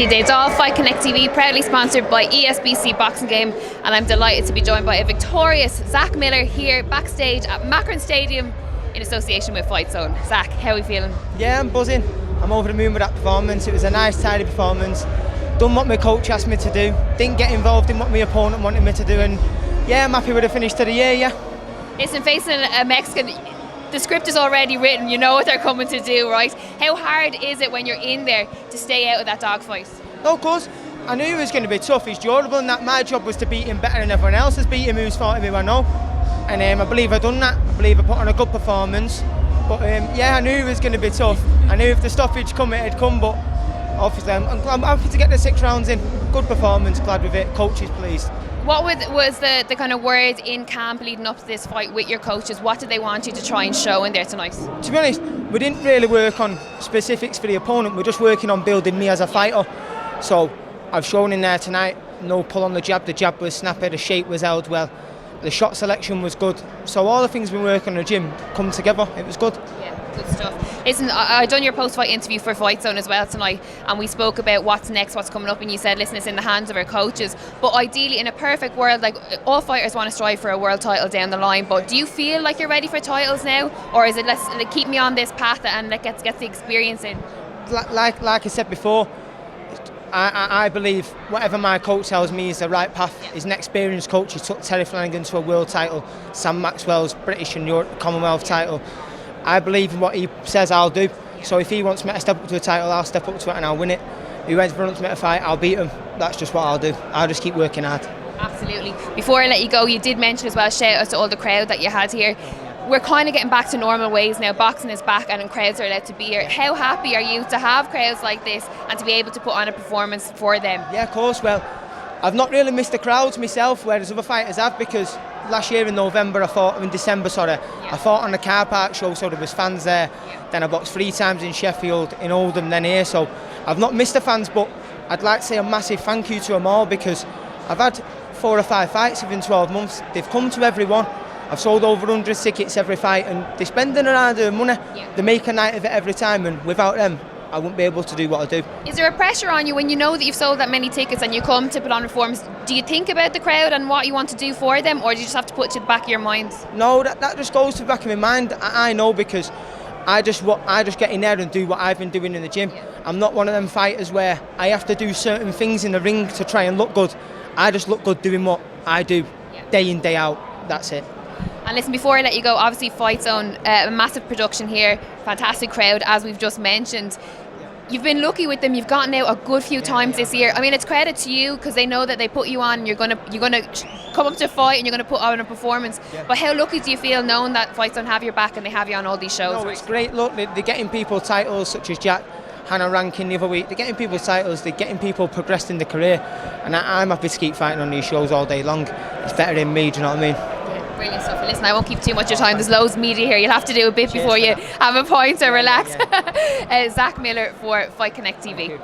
Lydia Des Dolles, Fight Connect TV, proudly sponsored by ESBC Boxing Game, and I'm delighted to be joined by a victorious Zak Miller here backstage at Macron Stadium in association with FIGHTZONE. Zak, how are we feeling? Yeah, I'm buzzing. I'm over the moon with that performance. It was a nice, tidy performance. Done what my coach asked me to do. Didn't get involved in what my opponent wanted me to do, and yeah, I'm happy with the finish to the year. Yeah. Listen, facing a Mexican, the script is already written. You know what they're coming to do, right? How hard is it when you're in there to stay out of that dogfight? No, of course. I knew it was going to be tough. He's durable, and that my job was to beat him better than everyone else has beat him who's fought him. I know, and I believe I've done that. I believe I put on a good performance. But yeah, I knew it was going to be tough. I knew if the stoppage come, it'd come. But obviously, I'm happy to get the 6 rounds in. Good performance. Glad with it. Coach is pleased. What was the kind of word in camp leading up to this fight with your coaches? What did they want you to try and show in there tonight? To be honest, we didn't really work on specifics for the opponent. We're just working on building me as a fighter. So I've shown in there tonight, no pull on the jab was snappy, the shape was held well, the shot selection was good. So all the things we work on in the gym come together. It was good. Yeah, good stuff. Listen, I done your post-fight interview for FIGHTZONE as well tonight, and we spoke about what's next, what's coming up, and you said, listen, it's in the hands of our coaches. But ideally, in a perfect world, like all fighters want to strive for a world title down the line. But do you feel like you're ready for titles now, or is it let's keep me on this path and let get the experience in? Like I said before, I believe whatever my coach tells me is the right path. Yeah. He's an experienced coach. He took Terry Flanagan to a world title, Sam Maxwell's British and Commonwealth title. I believe in what he says I'll do. So if he wants me to step up to a title, I'll step up to it and I'll win it. Whoever wants me to fight, I'll beat him. That's just what I'll do. I'll just keep working hard. Absolutely. Before I let you go, you did mention as well, shout out to all the crowd that you had here. We're kind of getting back to normal ways now. Boxing is back and crowds are allowed to be here. How happy are you to have crowds like this and to be able to put on a performance for them? Yeah, of course. Well, I've not really missed the crowds myself, whereas other fighters have, because last year in December, I fought on the car park show, so there was fans there. Yeah. Then I boxed 3 times in Sheffield, in Oldham, then here. So I've not missed the fans, but I'd like to say a massive thank you to them all, because I've had 4 or 5 fights within 12 months. They've come to every one. I've sold over 100 tickets every fight, and they're spending around their money. Yeah. They make a night of it every time, and without them, I wouldn't be able to do what I do. Is there a pressure on you when you know that you've sold that many tickets and you come to put on performance? Do you think about the crowd and what you want to do for them, or do you just have to put it to the back of your mind? No, that just goes to the back of my mind. I know, because I just get in there and do what I've been doing in the gym. Yeah. I'm not one of them fighters where I have to do certain things in the ring to try and look good. I just look good doing what I do, day in, day out. That's it. And listen, before I let you go, obviously FIGHTZONE, a massive production here, fantastic crowd, as we've just mentioned. You've been lucky with them. You've gotten out a good few times this year. I mean, it's credit to you, because they know that they put you on. You're gonna come up to a fight and you're gonna put on a performance. Yeah. But how lucky do you feel knowing that FIGHTZONE have your back and they have you on all these shows? No, it's great. Look, they're getting people titles such as Jack Hannah ranking the other week. They're getting people titles. They're getting people progressed in their career, and I'm happy to keep fighting on these shows all day long. It's better than me. Do you know what I mean? Brilliant stuff. Listen, I won't keep too much of your time. There's loads of media here. You'll have to do a bit before you have a point or relax. Zak Miller for Fight Connect TV.